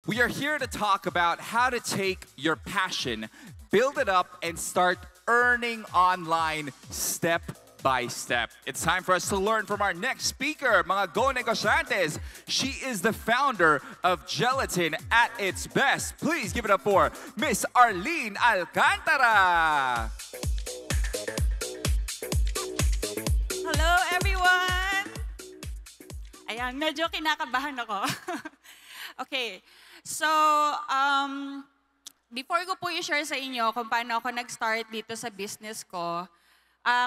We are here to talk about how to take your passion, build it up, and start earning online step by step. It's time for us to learn from our next speaker, mga Go Negosyantes. She is the founder of Gelatin at its best. Please give it up for Miss Arlene Alcantara. Hello, everyone! Ayan, medyo kinakabahan ako. Okay, so before ko po i-share sa inyo kung paano ako nag-start dito sa business ko,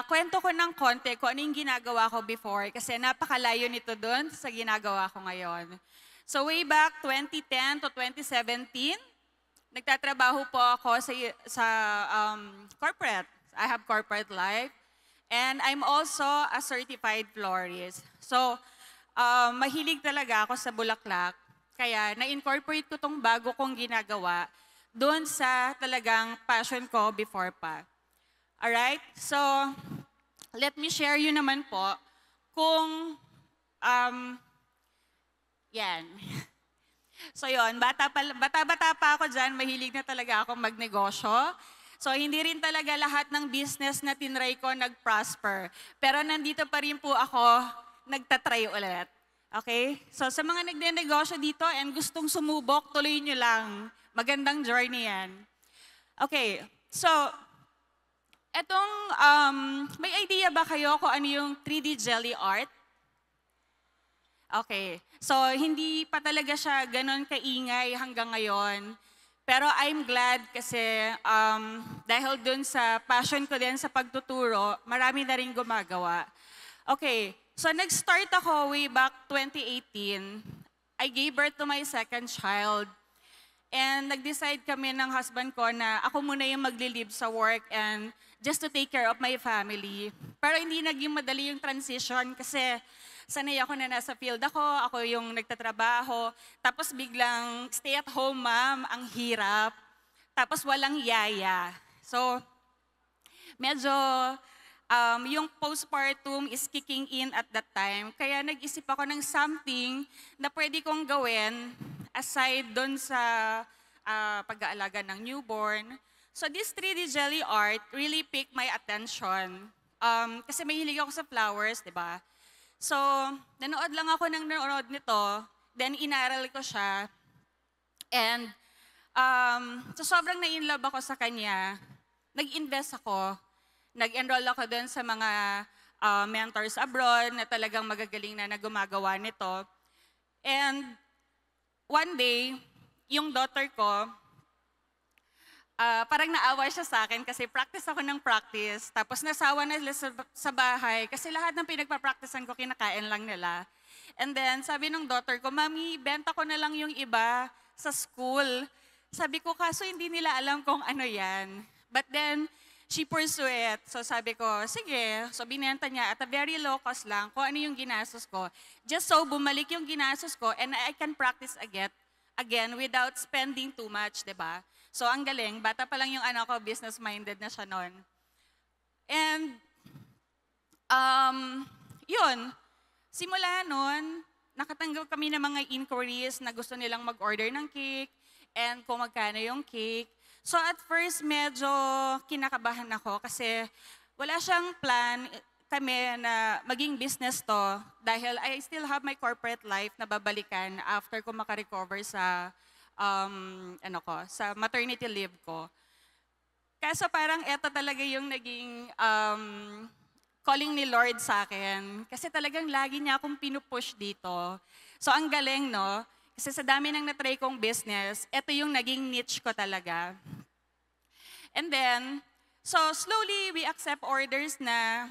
kwento ko ng konti kung ano yung ginagawa ko before kasi napakalayo nito doon sa ginagawa ko ngayon. So way back 2010 to 2017, nagtatrabaho po ako sa corporate. I have corporate life. And I'm also a certified florist. So, mahilig talaga ako sa bulaklak. Kaya, na-incorporate ko tong bago kong ginagawa doon sa talagang passion ko before pa. Alright? So, let me share you naman po kung, yan. So, yon, bata-bata pa ako dyan, mahilig na talaga akong magnegosyo. So, hindi rin talaga lahat ng business na tinry ko nag-prosper. Pero nandito pa rin po ako, nagtatry ulit. Okay? So, sa mga nagne-negosyo dito and gustong sumubok, tuloy nyo lang. Magandang journey yan. Okay. So, etong, may idea ba kayo kung ano yung 3D jelly art? Okay. So, hindi pa talaga siya ganon kaingay hanggang ngayon. Pero I'm glad kasi dahil dun sa passion ko din sa pagtuturo, marami na rin gumagawa. Okay, so nag-start ako way back 2018. I gave birth to my second child. And nag-decide kami ng husband ko na ako muna yung magli-leave sa work and just to take care of my family. Pero hindi naging madali yung transition kasi sanay ako na nasa field ako yung nagtatrabaho, tapos biglang stay-at-home mom, ang hirap, tapos walang yaya. So, medyo yung postpartum is kicking in at that time, kaya nag-isip ako ng something na pwede kong gawin aside doon sa pag-aalaga ng newborn. So, this 3D jelly art really picked my attention. Kasi mahilig ako sa flowers, di ba? So, nanood lang ako ng nanood nito, then inaral ko siya. And so sobrang na-inlove ako sa kanya, nag-invest ako. Nag-enroll ako dun sa mga mentors abroad na talagang magagaling na gumagawa nito. And one day, yung daughter ko, parang naawa siya sa akin kasi practice ako ng practice. Tapos nasawa na sila sa bahay kasi lahat ng pinagpa-practicean ko, kinakain lang nila. And then sabi ng daughter ko, Mami, benta ko na lang yung iba sa school. Sabi ko, kaso hindi nila alam kung ano yan. But then, she pursued it. So sabi ko, sige. So binenta niya at a very low cost lang kung ano yung ginastos ko. Just so bumalik yung ginastos ko and I can practice again without spending too much, diba? So, ang galing. Bata pa lang yung anak ko, business-minded na siya noon. And, yun. Simula noon, nakatanggap kami ng mga inquiries na gusto nilang mag-order ng cake and kung magkano yung cake. So, at first, medyo kinakabahan ako kasi wala siyang plan kami na maging business to dahil I still have my corporate life na babalikan after ko makarecover sa sa maternity leave ko. Kaso parang eto talaga yung naging calling ni Lord sa akin. Kasi talagang lagi niya akong pinupush dito. So ang galing, no? Kasi sa dami ng natry kong business, eto yung naging niche ko talaga. And then, so slowly we accept orders na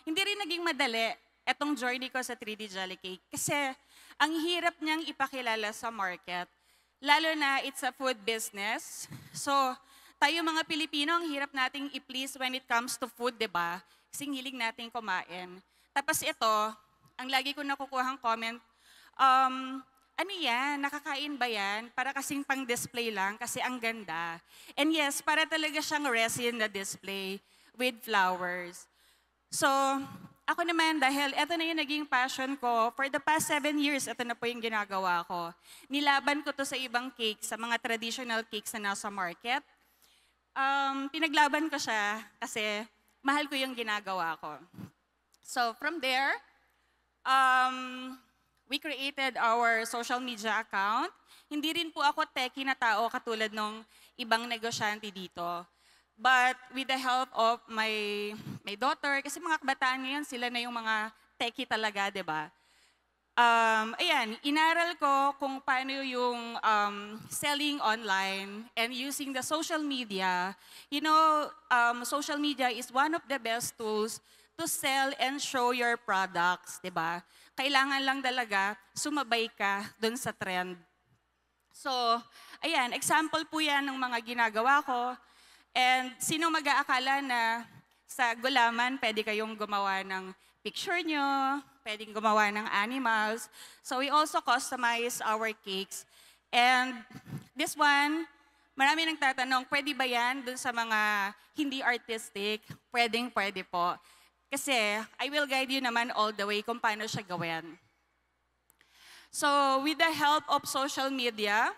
hindi rin naging madali etong journey ko sa 3D Jelly Cake. Kasi ang hirap niyang ipakilala sa market. Lalo na it's a food business. So, tayo mga Pilipino, ang hirap nating i-please when it comes to food, di ba? Kasi hilig nating kumain. Tapos ito, ang lagi ko nakukuhang comment, ano yan, nakakain ba yan? Para kasing pang display lang, kasi ang ganda. And yes, para talaga siyang resin na display with flowers. So, ako naman, dahil ito na yung naging passion ko, for the past 7 years, ito na po yung ginagawa ko. Nilaban ko to sa ibang cakes, sa mga traditional cakes na nasa market. Pinaglaban ko siya kasi mahal ko yung ginagawa ko. So from there, we created our social media account. Hindi rin po ako techie na tao katulad ng ibang negosyante dito. But with the help of my daughter, kasi mga kabataan ngayon, sila na yung mga techie talaga, di ba? Ayan, inaral ko kung paano yung selling online and using the social media. You know, social media is one of the best tools to sell and show your products, di ba? Kailangan lang talaga sumabay ka dun sa trend. So, ayan, example po yan ng mga ginagawa ko. And sino mag-aakala na sa gulaman, pwede kayong gumawa ng picture nyo, pwedeng gumawa ng animals. So we also customize our cakes. And this one, marami nang tatanong, pwede ba yan dun sa mga hindi artistic? Pwede po. Kasi I will guide you naman all the way kung paano siya gawin. So with the help of social media,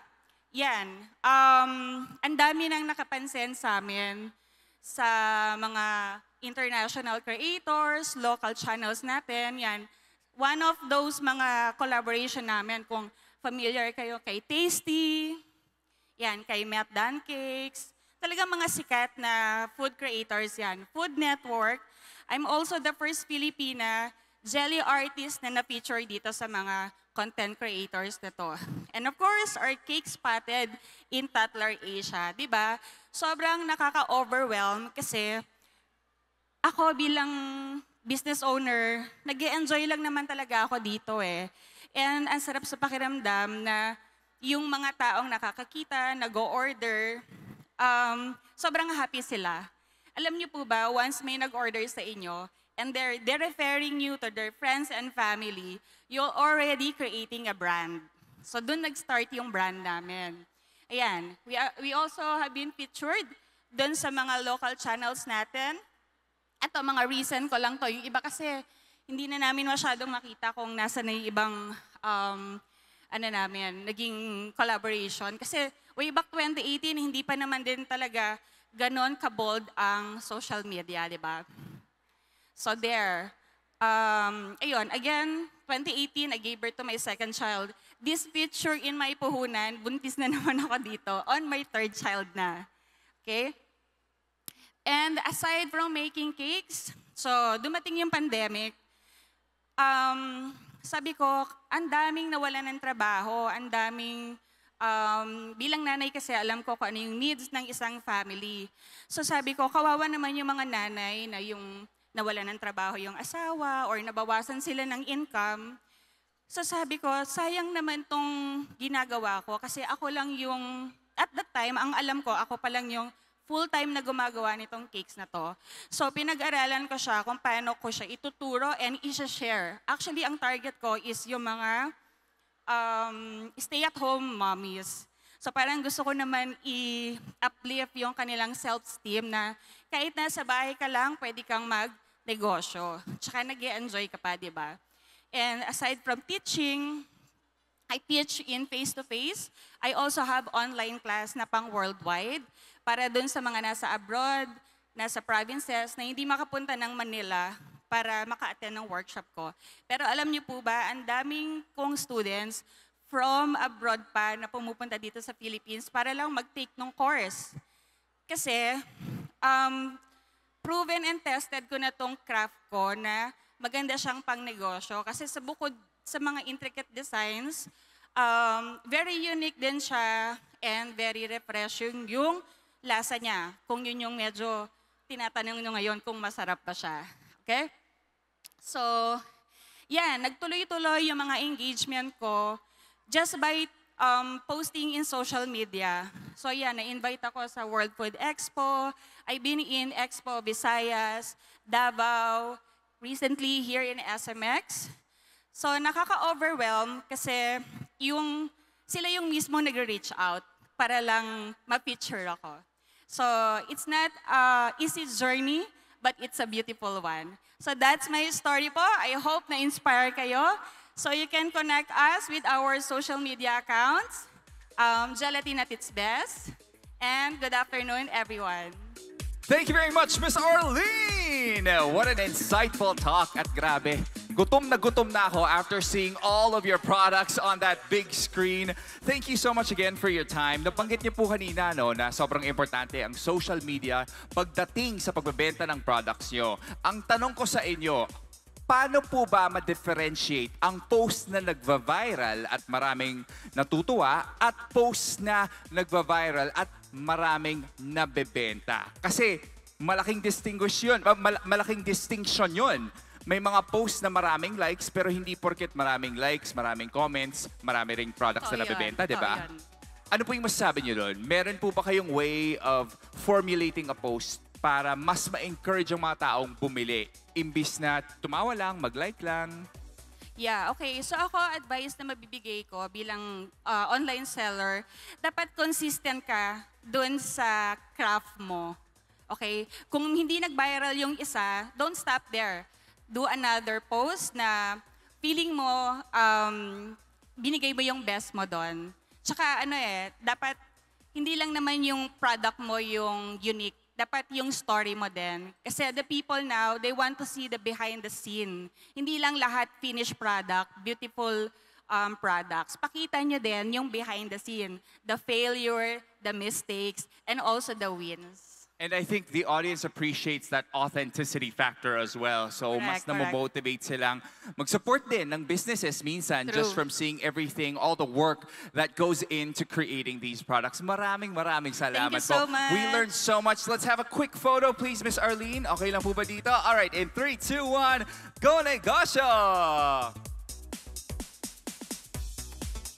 yan, ang dami nang nakapansin sa amin sa mga international creators, local channels natin, yan. One of those mga collaboration namin, kung familiar kayo kay Tasty, yan, kay Meltdown Cakes, talagang mga sikat na food creators yan. Food Network, I'm also the first Filipina jelly artist na na-feature dito sa mga content creators na to. And of course, our cake spotted in Tatler Asia. Diba? Sobrang nakaka-overwhelm kasi ako bilang business owner, nag-e-enjoy lang naman talaga ako dito eh. And ang sarap sa pakiramdam na yung mga taong nakakakita, nag-o-order, sobrang happy sila. Alam niyo po ba, once may nag-order sa inyo, and they're referring you to their friends and family, you're already creating a brand. So doon nag-start yung brand namin. Ayan, we also have been featured doon sa mga local channels natin. Ito, mga recent ko lang to. Yung iba kasi, hindi na namin masyadong makita kung nasa na yung ibang, naging collaboration. Kasi way back 2018, hindi pa naman din talaga ganon ka-bold ang social media, di ba? So there. Ayun, again, 2018, I gave birth to my second child. This picture in my puhunan, buntis na naman ako dito, on my third child na. Okay? And aside from making cakes, so dumating yung pandemic, sabi ko, ang daming nawalan ng trabaho, ang daming, bilang nanay kasi alam ko kung ano yung needs ng isang family. So sabi ko, kawawa naman yung mga nanay na yung nawalan ng trabaho yung asawa or nabawasan sila ng income. So sabi ko, sayang naman tong ginagawa ko kasi ako lang yung, at that time, ang alam ko, ako pa lang yung full-time na gumagawa nitong cakes na to. So pinag-aralan ko siya kung paano ko siya ituturo and i-share. Actually, ang target ko is yung mga stay-at-home mommies. So parang gusto ko naman i-uplift yung kanilang self-esteem na kahit nasa bahay ka lang, pwede kang mag-negosyo. Tsaka nag-e-enjoy ka pa, di ba? And aside from teaching, I teach in face-to-face. I also have online class na pang worldwide para dun sa mga nasa abroad, nasa provinces na hindi makapunta ng Manila para maka-attend ng workshop ko. Pero alam niyo po ba, ang daming kong students from abroad pa na pumupunta dito sa Philippines para lang mag-take ng course. Kasi proven and tested ko na tong craft ko na maganda siyang pang-negosyo. Kasi sa bukod sa mga intricate designs, very unique din siya and very refreshing yung lasa niya. Kung yun yung medyo tinatanong nyo ngayon kung masarap pa siya. Okay? So, yan, nagtuloy-tuloy yung mga engagement ko just by posting in social media. So yan, na-invite ako sa World Food Expo. I've been in Expo Visayas, Davao, recently here in SMX. So nakaka-overwhelm kasi sila yung mismo nag-reach out para lang ma-feature ako. So it's not an easy journey, but it's a beautiful one. So that's my story po. I hope na-inspire kayo. So you can connect us with our social media accounts, Gelatin at its best. And good afternoon, everyone. Thank you very much, Miss Arlene! What an insightful talk at grabe. Gutom na ako after seeing all of your products on that big screen. Thank you so much again for your time. Nabanggit niyo po kanina no, na sobrang importante ang social media pagdating sa pagbebenta ng products niyo. Ang tanong ko sa inyo, paano po ba ma-differentiate ang post na nagva-viral at maraming natutuwa at post na nagva-viral at maraming nabebenta? Kasi malaking malaking distinction yun. May mga post na maraming likes pero hindi porket maraming likes, maraming comments, marami ring products na nabebenta, di ba? Ano po yung masasabi niyo doon? Meron po ba kayong way of formulating a post para mas ma-encourage ang mga taong bumili imbis na tumawa lang, mag-like lang? Yeah, okay. So ako, advice na mabibigay ko bilang online seller, dapat consistent ka dun sa craft mo. Okay? Kung hindi nag-viral yung isa, don't stop there. Do another post na feeling mo, binigay mo yung best mo doon. Tsaka dapat hindi lang naman yung product mo yung unique. Dapat yung story mo din. Kasi the people now, they want to see the behind the scene. Hindi lang lahat finished product, beautiful products. Pakita nyo din yung behind the scene. The failure, the mistakes, and also the wins. And I think the audience appreciates that authenticity factor as well. So mas na-motivate silang mag-support din ng businesses minsan just from seeing everything, all the work that goes into creating these products. Maraming salamat. Thank you so much. We learned so much. Let's have a quick photo, please, Miss Arlene. Okay lang po ba dito? All right, in 3, 2, 1, go negosyo!